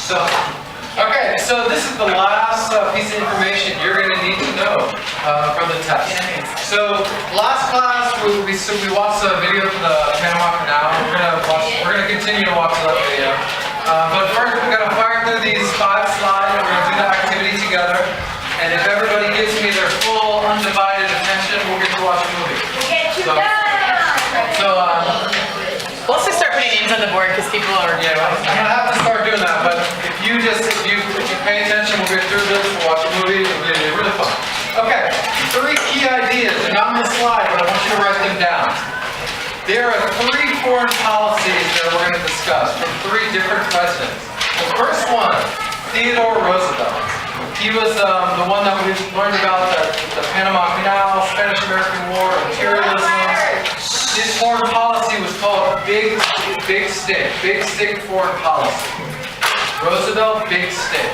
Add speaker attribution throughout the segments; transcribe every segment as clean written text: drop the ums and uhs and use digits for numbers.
Speaker 1: So, okay, so this is the last piece of information you're going to need to know from the test. So, last class we watched a video from the Panama Canal. We're going to continue to watch that video. But first, we're going to fire through these 5 slides. We're going to do the activity together. And if everybody gives me their full, undivided attention, we'll get to watch a movie.
Speaker 2: We'll also start putting names on the board because people are.
Speaker 1: Yeah, I'm gonna have to start doing that. But if you pay attention, we'll get through this. We'll watch a movie. It'll be really fun. Okay, 3 key ideas. They're not on the slide, but I want you to write them down. There are 3 foreign policies that we're going to discuss from 3 different presidents. The first one, Theodore Roosevelt. He was the one that we learned about the Panama Canal, Spanish-American War, imperialism. His foreign policy was called big stick foreign policy. Roosevelt, big stick.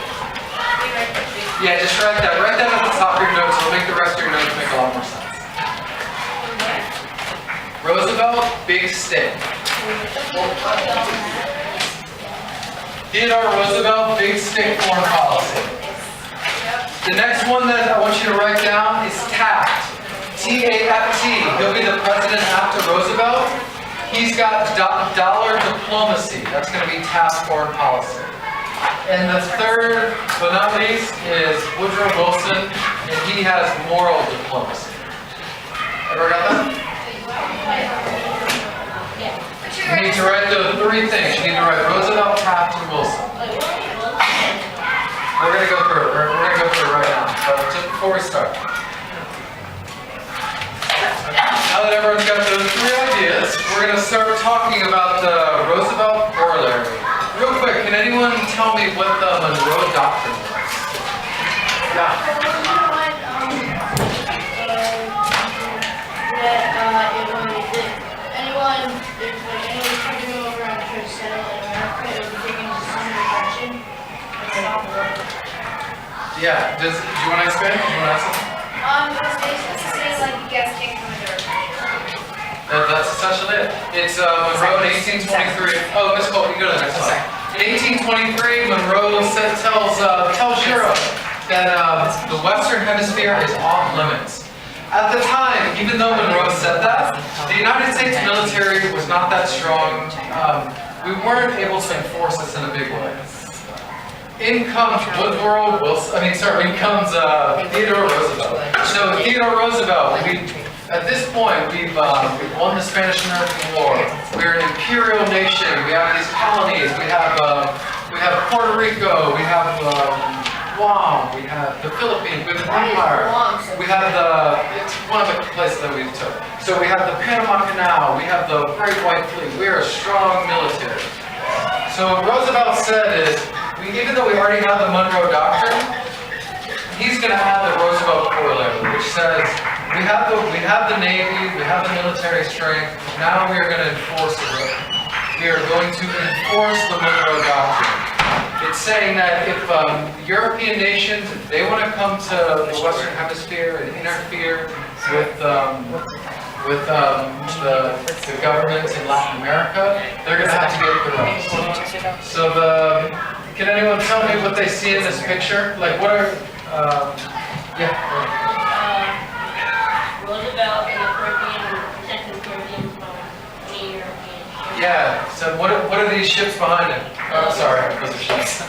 Speaker 1: Yeah, just write that. Write that at the top of your notes. It'll make the rest of your notes make a lot more sense. Roosevelt, big stick. Theodore Roosevelt, big stick foreign policy. The next one that I want you to write down is Taft. T-A-F-T. He'll be the president after Roosevelt. He's got dollar diplomacy. That's going to be Taft's foreign policy. And the third, but not least, is Woodrow Wilson, and he has moral diplomacy. Ever got that? You need to write the 3 things. You need to write Roosevelt, Taft, and Wilson. We're going to go through it. We're going to go through it right now. But just before we start. Now that everyone's got those 3 ideas, we're going to start talking about the Roosevelt corollary. Real quick, can anyone tell me what the Monroe Doctrine was? Yeah.
Speaker 3: Anyone coming over and trying to settle in America, it would be taken into some direction and stop the war.
Speaker 1: Yeah. Do you want to expand? Do you want to ask something?
Speaker 3: It's basically like you guys take from a direction.
Speaker 1: That's essentially it. It's Monroe in 1823. Oh, Miss Cole, you go to the next slide. In 1823, Monroe tells Europe that the Western Hemisphere is off limits. At the time, even though Monroe said that, the United States military was not that strong. We weren't able to enforce this in a big way. In comes Theodore Roosevelt. So Theodore Roosevelt, at this point, we've won the Spanish-American War. We're an imperial nation. We have these colonies. We have Puerto Rico. We have Guam. We have the Philippines. We have the Empire. We have it's one of the places that we took. So we have the Panama Canal. We have the Great White Fleet. We are a strong military. So what Roosevelt said is, even though we already have the Monroe Doctrine, he's going to add the Roosevelt corollary, which says we have the Navy, we have the military strength. Now we are going to enforce it. We are going to enforce the Monroe Doctrine. It's saying that if European nations, if they want to come to the Western Hemisphere and interfere with the governments in Latin America, they're going to have to get through us. So can anyone tell me what they see in this picture? Like what are,
Speaker 3: Roosevelt and the Caribbean, protecting the Caribbean from any European.
Speaker 1: Yeah, so what are these ships behind him? Oh, sorry, those are ships.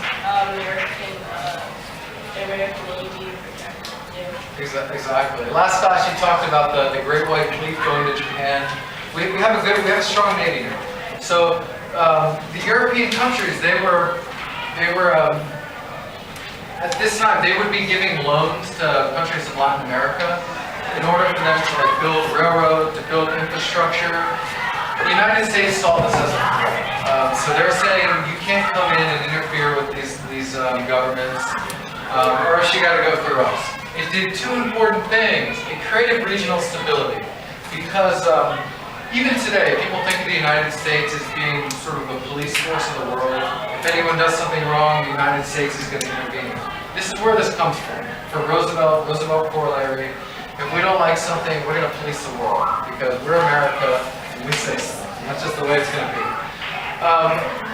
Speaker 3: American Navy protecting.
Speaker 1: Exactly. Last class you talked about the Great White Fleet going to Japan. We have a strong Navy here. So the European countries, they were at this time they would be giving loans to countries in Latin America in order for them to build railroads, to build infrastructure. The United States saw this as a threat. So they're saying you can't come in and interfere with these governments, or else you got to go through us. It did 2 important things. It created regional stability because even today, people think of the United States as being sort of a police force of the world. If anyone does something wrong, the United States is going to intervene. This is where this comes from. For Roosevelt corollary, if we don't like something, we're going to police the world because we're America and we say so. That's just the way it's going to be.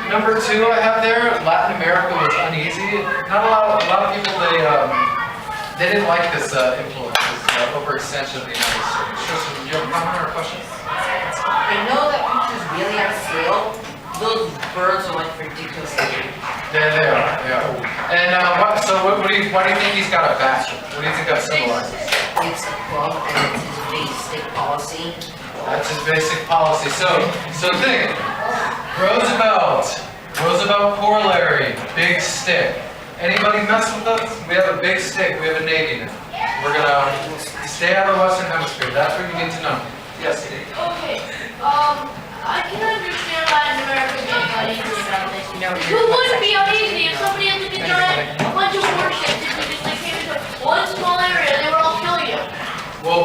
Speaker 1: Number 2 I have there, Latin America was uneasy. Not a lot of people, they didn't like this influence, this overextension of the United States. Tristan, do you have a comment or a question?
Speaker 4: I know that pictures really are still. Those birds are like ridiculously big.
Speaker 1: Yeah, they are. And why do you think he's got a bat? What do you think that symbolizes?
Speaker 4: It's a club and it's his basic policy.
Speaker 1: That's his basic policy. So think, Roosevelt corollary, big stick. Anybody mess with us? We have a big stick. We have a Navy now. We're gonna stay out of the Western Hemisphere. That's what you need to know. Yes, Steve.
Speaker 3: Okay, I can understand Latin America being uneasy about this.
Speaker 2: No,
Speaker 3: Who wouldn't be uneasy if somebody had to design a bunch of warships if you just like came into one small area and they were all killing you?
Speaker 1: Well,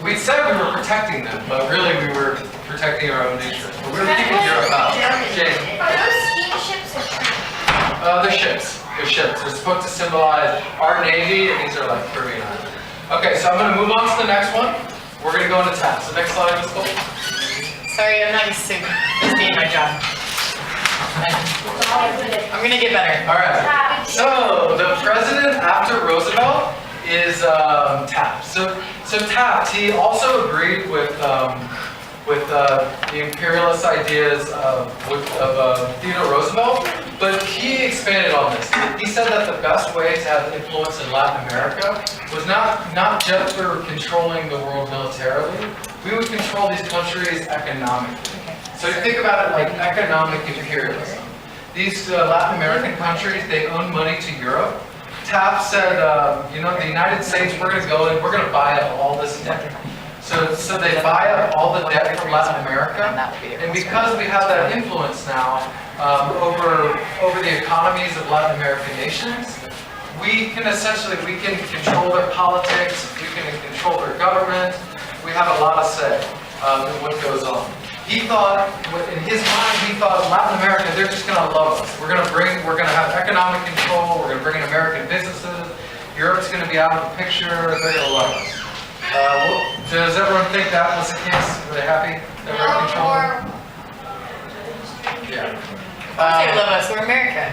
Speaker 1: we said we were protecting them, but really we were protecting our own interests. But we were keeping Europe out. Jane.
Speaker 3: Are those steamships or trains?
Speaker 1: They're ships. They're ships. They're supposed to symbolize our Navy, and these are like Caribbean islands. Okay, so I'm going to move on to the next one. We're going to go into taps. The next slide, Ms. Cole.
Speaker 2: Sorry, I'm not used to this being my job. I'm gonna get better.
Speaker 1: All right. So the president after Roosevelt is Taft. So Taft, he also agreed with the imperialist ideas of Theodore Roosevelt, but he expanded on this. He said that the best way to have influence in Latin America was not just for controlling the world militarily. We would control these countries economically. So you think about it like economic imperialism. These Latin American countries, they own money to Europe. Taft said, the United States, we're going to go and we're going to buy up all this debt. So they buy up all the debt from Latin America, and because we have that influence now over the economies of Latin American nations, we can control their politics, we can control their government. We have a lot of say in what goes on. He thought, in his mind, Latin America, they're just going to love us. We're going to have economic control. We're going to bring in American businesses. Europe's going to be out of the picture. They're going to love us. Does everyone think that was the case? Are they happy that we're in control? Yeah.
Speaker 2: They love us. We're America.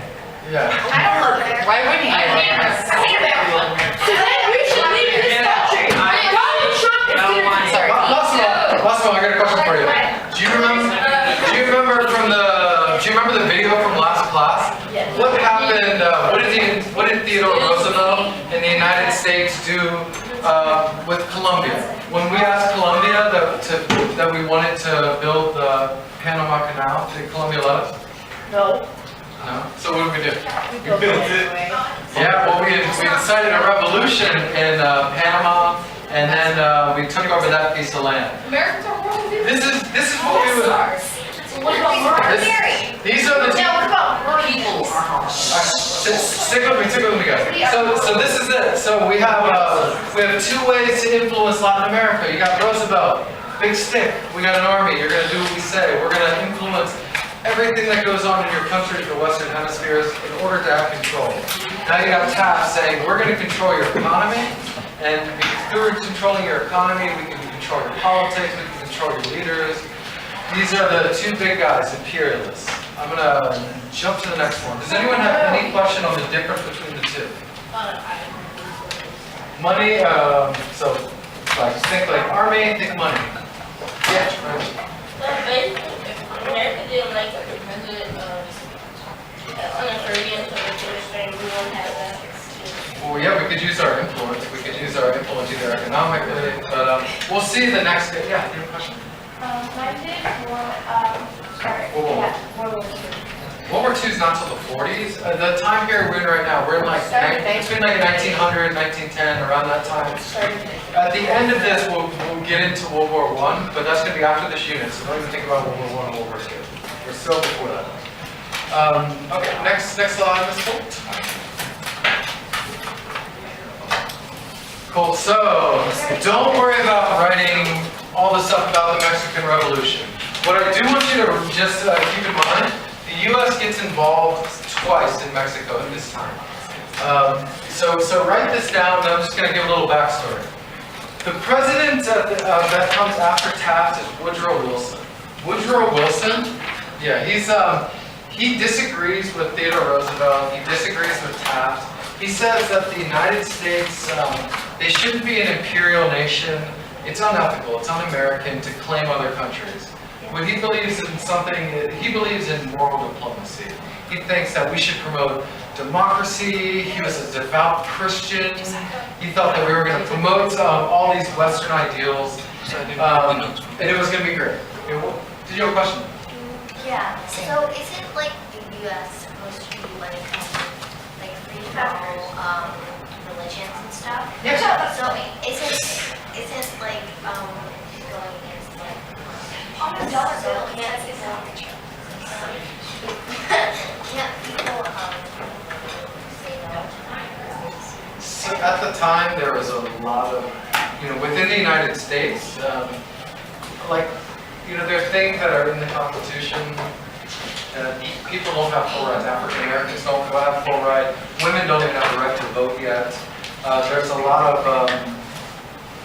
Speaker 1: Yeah.
Speaker 3: I don't love it.
Speaker 2: Why wouldn't you love us?
Speaker 3: I hate America. So then we should leave this country. Donald Trump is gonna
Speaker 2: Sorry.
Speaker 1: Last one, I got a question for you. Do you remember the video from last class?
Speaker 3: Yes.
Speaker 1: What happened, what did Theodore Roosevelt and the United States do with Colombia? When we asked Colombia that we wanted to build the Panama Canal, did Colombia let us?
Speaker 3: No.
Speaker 1: No? So what did we do? We built it. Yeah, well, we incited a revolution in Panama, and then we took over that piece of land.
Speaker 3: Americans are horrible people.
Speaker 1: This is what we would.
Speaker 3: What about
Speaker 1: These are the.
Speaker 3: what about
Speaker 4: People are home.
Speaker 1: Stick with me, guys. So this is it. So we have 2 ways to influence Latin America. You got Roosevelt, big stick. We got an army. You're going to do what we say. We're going to influence everything that goes on in your country, the Western Hemispheres, in order to have control. Now you got Taft saying, we're going to control your economy, and through controlling your economy, we can control your politics, we can control your leaders. These are the 2 big guys, imperialists. I'm going to jump to the next one. Does anyone have any question on the difference between the 2? Money, so think like army, think money. Yeah, right.
Speaker 3: America didn't like the president on the Caribbean, so they're saying we won't have that.
Speaker 1: Well, yeah, we could use our influence. We could use our influence either economically, but we'll see the next day. Yeah, you have a question?
Speaker 3: Mine did World War II.
Speaker 1: World War II is not till the 40s. The time period we're in right now, we're in like between like 1900, 1910, around that time. At the end of this, we'll get into World War I, but that's going to be after this unit, so don't even think about World War I and World War II. We're still before that. Okay, next slide, Ms. Holt. Cool, so don't worry about writing all the stuff about the Mexican Revolution. What I do want you to just keep in mind, the U.S. gets involved twice in Mexico at this time. So write this down, and I'm just going to give a little backstory. The president that comes after Taft is Woodrow Wilson. Woodrow Wilson, yeah, He disagrees with Theodore Roosevelt. He disagrees with Taft. He says that the United States, they shouldn't be an imperial nation. It's unethical, it's un-American to claim other countries. When he believes in something, he believes in moral diplomacy. He thinks that we should promote democracy. He was a devout Christian. He thought that we were going to promote all these Western ideals, and it was going to be great. Did you have a question?
Speaker 5: Yeah, so isn't like the US supposed to be like free for all religions and stuff?
Speaker 1: Yes.
Speaker 5: So isn't like going against like so can't people say no?
Speaker 1: So at the time, there was a lot of, within the United States, there are things that are in the Constitution. People don't have full rights. African Americans don't have full rights. Women don't even have the right to vote yet. There's a lot of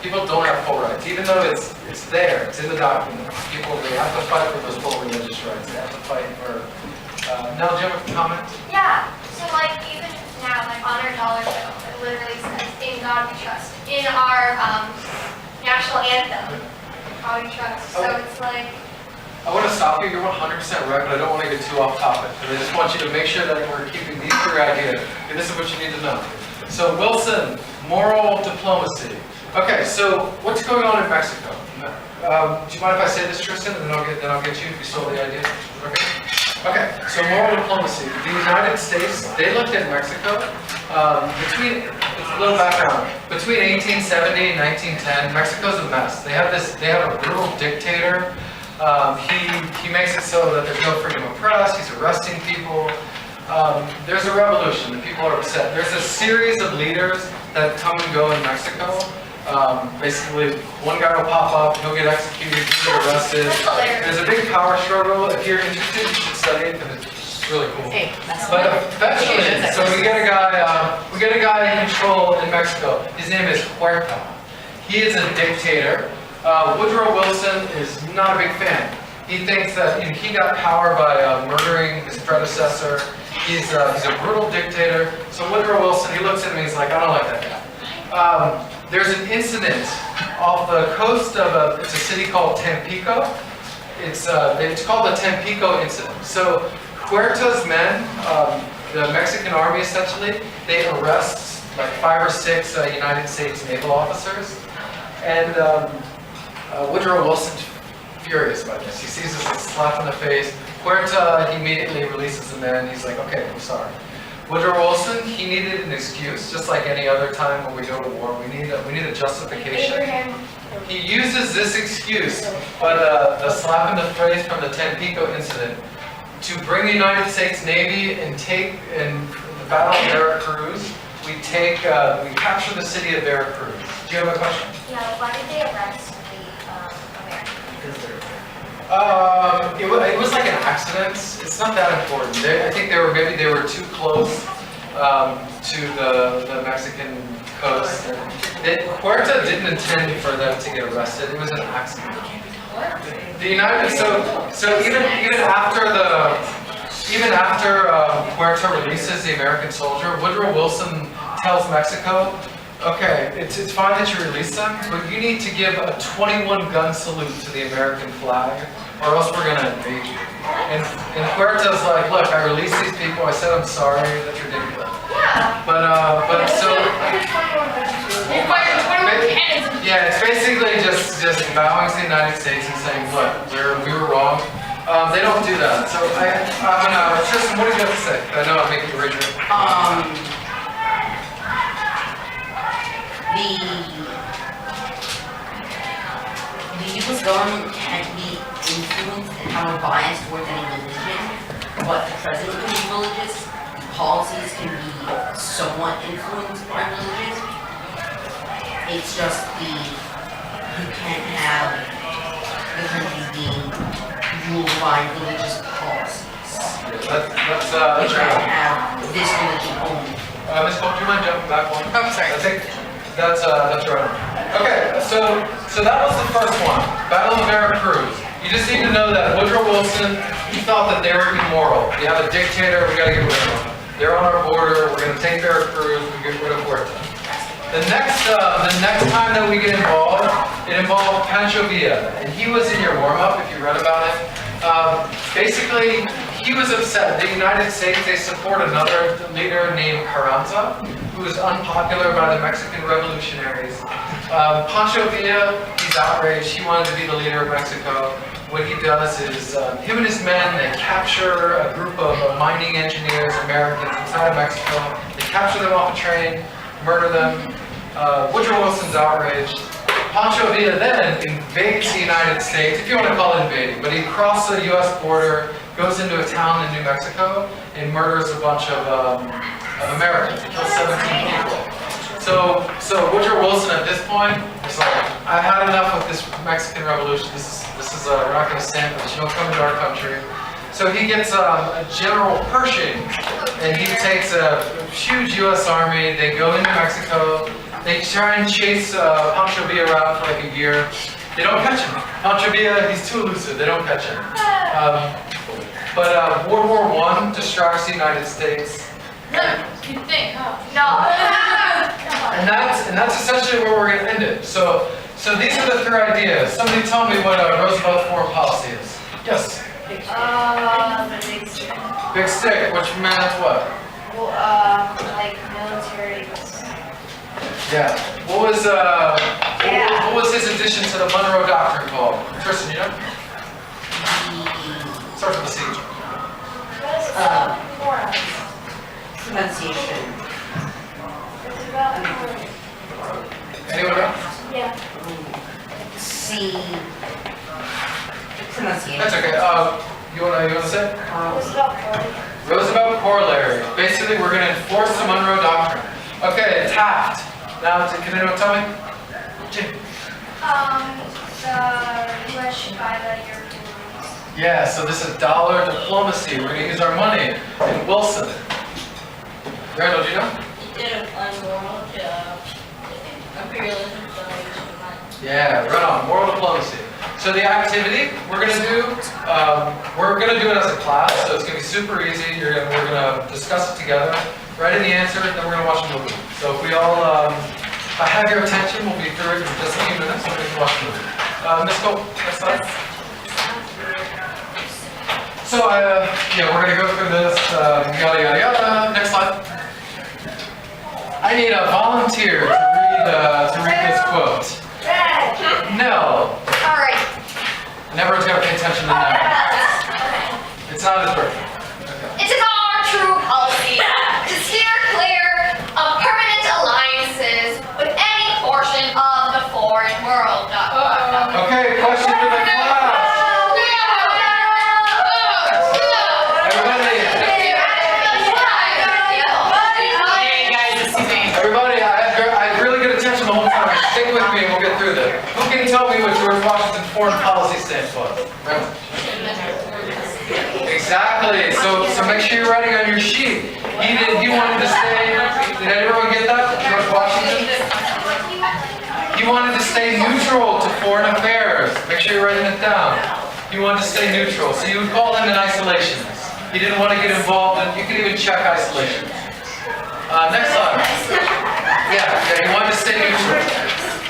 Speaker 1: people don't have full rights, even though it's there. It's in the document. They have to fight for those full religious rights. They have to fight for. Now, do you have a comment?
Speaker 6: Yeah, so like even now, like on our dollar bill, it literally says, "In God we trust." In our national anthem, God we trust. So it's like.
Speaker 1: I want to stop you. You're 100% right, but I don't want to get too off topic. But I just want you to make sure that we're keeping these three ideas. Okay, this is what you need to know. So Wilson, moral diplomacy. Okay, so what's going on in Mexico? Do you mind if I say this, Tristan, and then I'll get you if you stole the idea? Okay. Okay, so moral diplomacy. The United States, they looked at Mexico it's a little background. Between 1870 and 1910, Mexico's a mess. They have a brutal dictator. He makes it so that there's no freedom of press. He's arresting people. There's a revolution. The people are upset. There's a series of leaders that come and go in Mexico. Basically, one guy will pop up, he'll get executed, he'll get arrested. There's a big power struggle. If you're interested, you should study it because it's really cool.
Speaker 2: Hey,
Speaker 1: But eventually, so we get a guy in control in Mexico. His name is Huerta. He is a dictator. Woodrow Wilson is not a big fan. He thinks that he got power by murdering his predecessor. He's a brutal dictator. So Woodrow Wilson, he looks at him and he's like, I don't like that guy. There's an incident off the coast of it's a city called Tampico. It's called the Tampico incident. So Huerta's men, the Mexican army essentially, they arrest like 5 or 6 United States naval officers. And Woodrow Wilson's furious by this. He sees this like slap in the face. Huerta, he immediately releases the men. He's like, okay, I'm sorry. Woodrow Wilson, he needed an excuse, just like any other time when we go to war. We need a justification. He uses this excuse, but the slap in the face from the Tampico incident, to bring the United States Navy and in the Battle of Veracruz. We capture the city of Veracruz. Do you have a question?
Speaker 5: Yeah, why did they arrest the Americans?
Speaker 1: It was like an accident. It's not that important. I think they were too close to the Mexican coast. Huerta didn't intend for them to get arrested. It was an accident. The United so even after Huerta releases the American soldier, Woodrow Wilson tells Mexico, okay, it's fine that you release them, but you need to give a 21-gun salute to the American flag, or else we're going to invade you. And Huerta's like, look, I released these people. I said I'm sorry. That's ridiculous.
Speaker 6: Yeah.
Speaker 1: But so.
Speaker 6: Yeah,
Speaker 1: it's basically just bowing to the United States and saying, look, we were wrong. They don't do that. So Tristan, what did you have to say? I know I'm making you rigid.
Speaker 4: The U.S. government can't be influenced and have a bias towards any religion, but the president can be religious. The policies can be somewhat influenced by religion. It's just you can't have the country being ruled by religious policies.
Speaker 1: That's
Speaker 4: You can't have this religion only.
Speaker 1: Ms. Cole, do you mind jumping back one?
Speaker 2: Oh, sorry.
Speaker 1: I think that's right. Okay, so that was the first one, Battle of Veracruz. You just need to know that Woodrow Wilson, he thought that they were immoral. We have a dictator, we gotta get rid of them. They're on our border, we're gonna take their crews, we get rid of Huerta. The next time that we get involved, it involved Pancho Villa, and he was in your warm-up if you read about it. Basically, he was upset. The United States, they support another leader named Carranza, who was unpopular by the Mexican revolutionaries. Pancho Villa, he's outraged. He wanted to be the leader of Mexico. What he does is, him and his men, they capture a group of mining engineers, Americans, inside of Mexico. They capture them off a train, murder them. Woodrow Wilson's outraged. Pancho Villa then invades the United States, if you want to call it invading, but he crosses the U.S. border, goes into a town in New Mexico, and murders a bunch of Americans. He kills 17 people. So Woodrow Wilson at this point is like, I've had enough of this Mexican Revolution. We're not going to stand for this. You don't come into our country. So he gets a General Pershing, and he takes a huge U.S. army. They go into Mexico. They try and chase Pancho Villa around for like a year. They don't catch him. Pancho Villa, he's too elusive. They don't catch him. But World War I distracts the United States.
Speaker 2: You think, huh?
Speaker 1: And that's essentially where we're going to end it. So these are the three ideas. Somebody tell me what Roosevelt's foreign policy is. Yes?
Speaker 3: The big stick.
Speaker 1: Big stick, which meant what?
Speaker 3: Well, like military.
Speaker 1: Yeah. What was his addition to the Monroe Doctrine called? Tristan, you know? Starts with a C.
Speaker 4: Pronunciation.
Speaker 1: Anyone else?
Speaker 3: Yeah.
Speaker 4: C. Pronunciation.
Speaker 1: That's okay. You wanna say?
Speaker 3: Roosevelt Corollary.
Speaker 1: Roosevelt Corollary. Basically, we're going to enforce the Monroe Doctrine. Okay, Taft. Now, can anyone tell me? Jim.
Speaker 6: The U.S. should buy the European loans.
Speaker 1: Yeah, so this is dollar diplomacy. We're going to use our money. And Wilson. Randall, do you know?
Speaker 7: He did a moral imperialism, so he should not.
Speaker 1: Yeah, right on. Moral diplomacy. So the activity we're going to do it as a class, so it's going to be super easy. We're going to discuss it together, write in the answer, then we're going to watch a movie. So if we all, if I have your attention, we'll be through it in just a few minutes, and we can watch a movie. Ms. Cole, next slide. So, yeah, we're going to go through this, yada, yada, yada. Next slide. I need a volunteer to read this quote. No.
Speaker 6: All right.
Speaker 1: And everyone's got to pay attention to that. It's not his birthday.
Speaker 6: It is our true policy to steer clear of permanent alliances with any portion of the foreign world.
Speaker 1: Okay, question for the class. Everybody, I had really good attention the whole time. Stick with me and we'll get through this. Who can tell me what George Washington's foreign policy stance was? Exactly. So make sure you're writing on your sheet. He wanted to stay. Did everyone get that? George Washington? He wanted to stay neutral to foreign affairs. Make sure you're writing it down. He wanted to stay neutral. So you would call him an isolationist. He didn't want to get involved in, you can even check isolation. Next slide. Yeah, he wanted to stay neutral.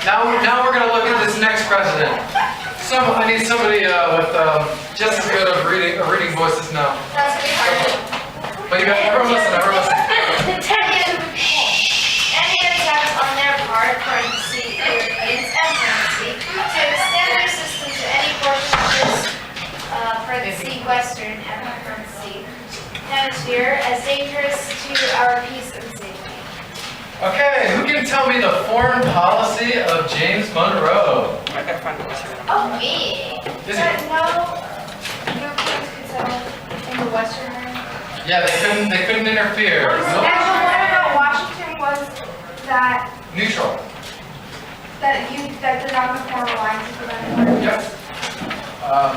Speaker 1: Now we're going to look at this next president. I need somebody with just as good of reading voice as now. But you got everyone listen, everyone listen.
Speaker 3: Any attempt on their part, parentheses, Europeans and parentheses, to extend their system to any portion of this, parentheses, Western, parentheses, hemisphere as dangerous to our peace and safety.
Speaker 1: Okay, who can tell me the foreign policy of James Monroe?
Speaker 3: Oh, me.
Speaker 1: Is
Speaker 3: That
Speaker 1: it?
Speaker 3: no Europeans could settle in the Western area.
Speaker 1: Yeah, they couldn't interfere.
Speaker 3: And the one about Washington was that
Speaker 1: Neutral.
Speaker 3: that did not form alliances with anyone.
Speaker 1: Yep.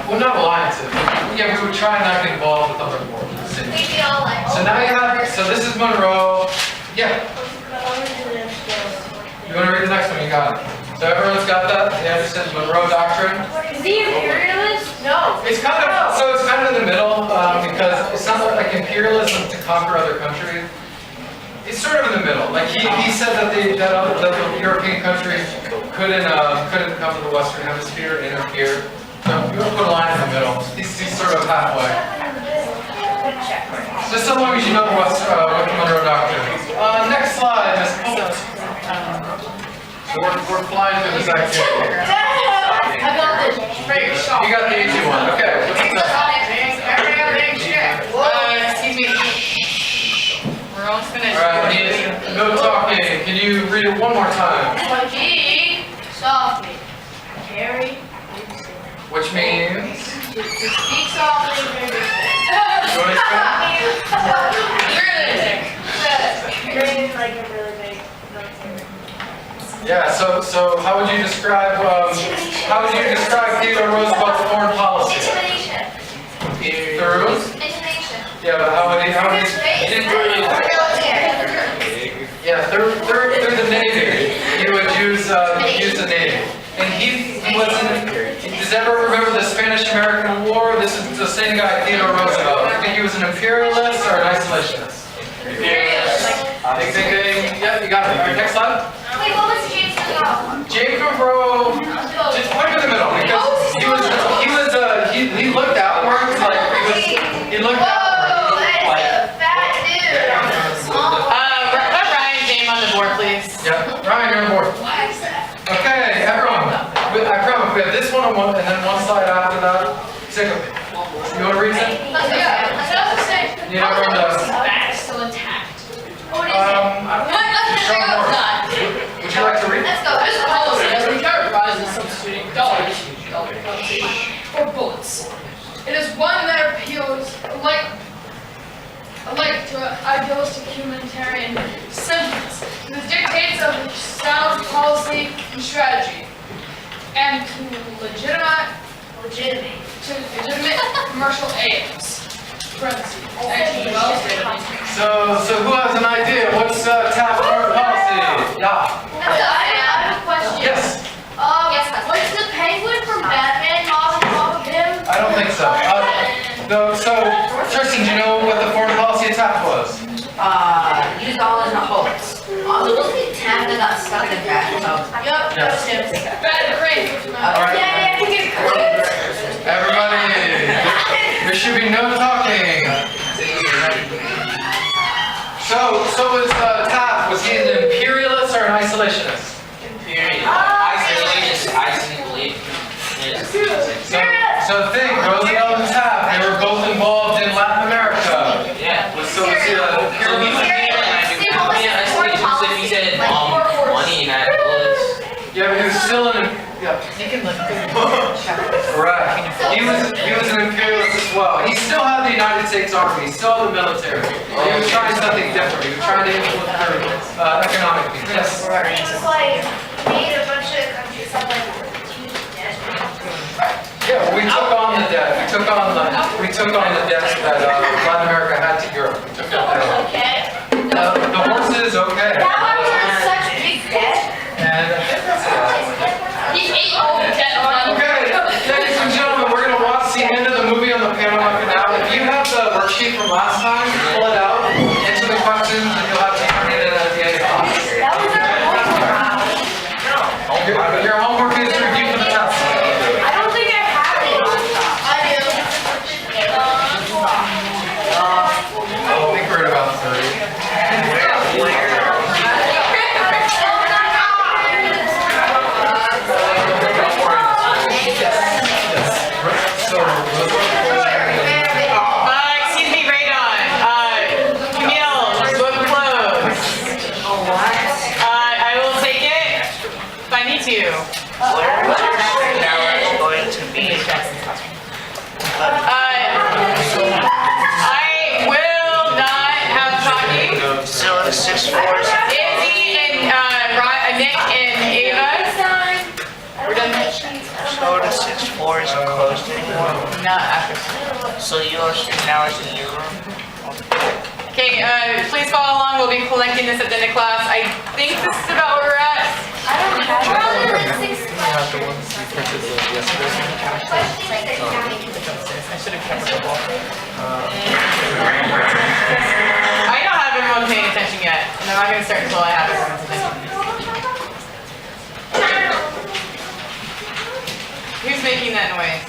Speaker 1: Well, not alliances. Yeah, we would try and not get involved with other cities.
Speaker 6: We'd be all like,
Speaker 1: So now you have, so this is Monroe. Yeah. You want to read the next one? You got it. So everyone's got that? They understand the Monroe Doctrine?
Speaker 3: Is he imperialist? No,
Speaker 2: No.
Speaker 1: It's kind of, so it's kind of in the middle, because it's not like imperialism to conquer other countries. It's sort of in the middle. Like he said that the European countries couldn't come to the Western Hemisphere and interfere. So you put a line in the middle. He's sort of halfway. Just so long as you know what the Monroe Doctrine is. Next slide, Ms. Holt. We're flying through this activity.
Speaker 2: I got this. Great shot.
Speaker 1: You got the easy one. Okay.
Speaker 2: Excuse me. We're almost finished.
Speaker 1: All right, no talking. Can you read it one more time?
Speaker 6: G, softly.
Speaker 7: Carry.
Speaker 1: Which means?
Speaker 6: Speak softly, very
Speaker 1: You want to explain?
Speaker 7: Carry like a really big military.
Speaker 1: Yeah. So how would you describe Theodore Roosevelt's foreign policy?
Speaker 6: Intimidation.
Speaker 1: Through?
Speaker 6: Intimidation.
Speaker 1: Yeah, but how would he? Yeah, through the Navy. He would use the Navy, and he wasn't. Does everyone remember the Spanish-American War? This is the same guy, Theodore Roosevelt. You think he was an imperialist or an isolationist?
Speaker 6: Imperialist.
Speaker 1: Ding, ding, ding. Yep, you got it. All right, next slide.
Speaker 6: Wait, what was James Monroe?
Speaker 1: Jacob Rowe. Just put him in the middle because he looked outwards like he looked outwards.
Speaker 6: Whoa, that is a fat dude.
Speaker 2: Put Ryan's name on the board, please.
Speaker 1: Yep, Ryan, you're on board.
Speaker 6: Why is that?
Speaker 1: Okay, everyone. I promise we have this one and then one slide after that. Second. You want to read it?
Speaker 6: Yeah, that's what I was saying.
Speaker 1: You know, from the.
Speaker 2: Back is still intact.
Speaker 6: What is it?
Speaker 1: Would you like to read?
Speaker 6: Let's go.
Speaker 8: This policy has been characterized as substituting dollars for bullets. It is one that appeals alike to idealistic humanitarian sentiments, to the dictates of sound policy and strategy, and to legitimate commercial aims. Parentheses. 1912 State of the Union.
Speaker 1: So who has an idea? What's Taft's foreign policy? Yeah.
Speaker 6: I have a question.
Speaker 1: Yes.
Speaker 6: Was the penguin from Batman modeled off of him?
Speaker 1: I don't think so. So Tristan, do you know what the foreign policy of Taft was?
Speaker 4: Use dollars not bullets. Also, wasn't it Tam that got stuck in that?
Speaker 6: Yup,
Speaker 1: Yes.
Speaker 8: Bad grade.
Speaker 1: All right.
Speaker 6: Yeah, I think it's great.
Speaker 1: Everybody, there should be no talking. So was Taft? Was he an imperialist or an isolationist? So think, Roosevelt and Taft, they were both involved in Latin America.
Speaker 9: Yeah.
Speaker 1: So was he an imperialist?
Speaker 9: Money and that bullets.
Speaker 1: Yeah, but he was still an. Yeah.
Speaker 2: You can look.
Speaker 1: Correct. He was an imperialist as well. He still had the United States Army. He still had the military. He was trying something different. He was trying to influence their economic needs. Yes.
Speaker 6: He was like, made a bunch of countries have like
Speaker 1: Yeah, well, we took on the debt. We took on the debts that Latin America had to Europe. We took that debt.
Speaker 6: Okay.
Speaker 1: The horses, okay.
Speaker 6: That one was such big debt.
Speaker 1: And
Speaker 8: He ate all the debt on.
Speaker 1: okay, ladies and gentlemen, we're gonna watch the end of the movie on the Panama Canal. If you have the worksheet from last time, pull it out, answer the questions, and you'll have to turn it in at the end.
Speaker 6: That was our homework.
Speaker 1: Your homework is to review for the test.
Speaker 6: I don't think I have it. I do.
Speaker 1: I think we're at about 30.
Speaker 2: Excuse me, Radon. Camille, book closed. I will take it if I need to. I will not have talking.
Speaker 9: Still at 6-4.
Speaker 2: Izzy and Nick and Ava. We're done.
Speaker 9: So the 6-4 isn't closed anymore.
Speaker 2: Not after.
Speaker 9: So you are now in your room.
Speaker 2: Okay, please follow along. We'll be collecting this at the end of class. I think this is about where we're at.
Speaker 6: I don't have it. We're on the 6th.
Speaker 1: printed those yesterday.
Speaker 6: Questions that you have.
Speaker 2: I should have kept a couple. I don't have everyone paying attention yet, and I'm not gonna start until I have everyone's attention. Who's making that noise?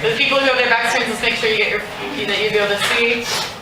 Speaker 2: The people who have their backs turned, let's make sure you get that you'll be able to see.